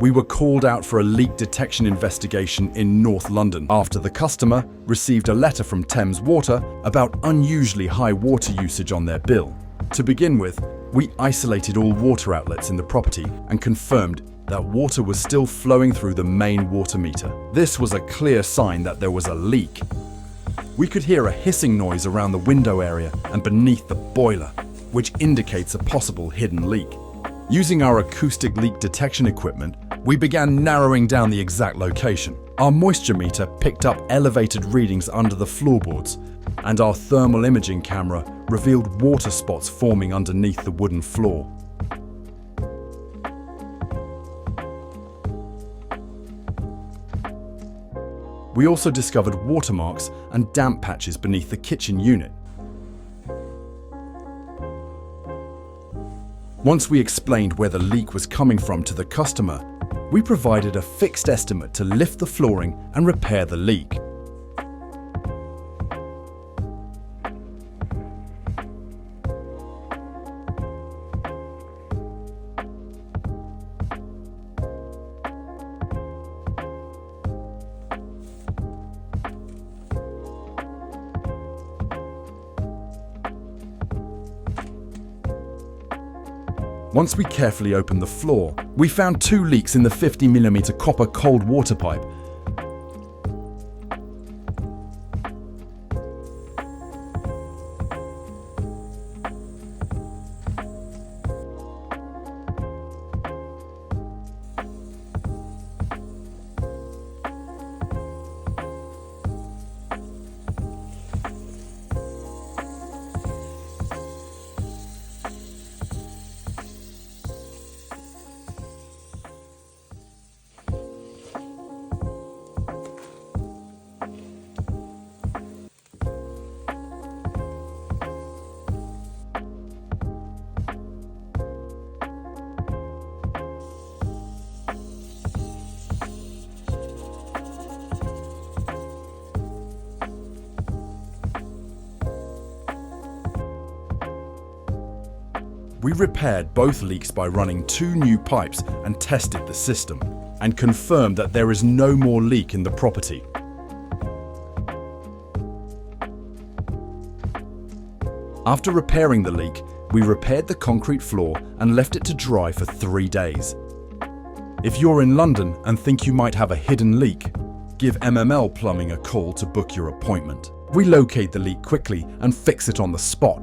we were called out for a leak detection investigation in North London after the customer received a letter from Thames Water about unusually high water usage on their bill. To begin with, we isolated all water outlets in the property and confirmed that water was still flowing through the main water meter. This was a clear sign that there was a leak. We could hear a hissing noise around the window area and beneath the boiler, which indicates a possible hidden leak. Using our acoustic leak detection equipment, we began narrowing down the exact location. Our moisture meter picked up elevated readings under the floorboards, and our thermal imaging camera revealed water spots forming underneath the wooden floor. We also discovered watermarks and damp patches beneath the kitchen unit. Once we explained where the leak was coming from to the customer, we provided a fixed estimate to lift the flooring and repair the leak. Once we carefully opened the floor, we found 2 leaks in the 50mm copper cold water pipe. We repaired both leaks by running 2 new pipes and tested the system, and confirmed that there is no more leak in the property. After repairing the leak, we repaired the concrete floor and left it to dry for 3 days. If you're in London and think you might have a hidden leak, give MML Plumbing a call to book your appointment. We locate the leak quickly and fix it on the spot.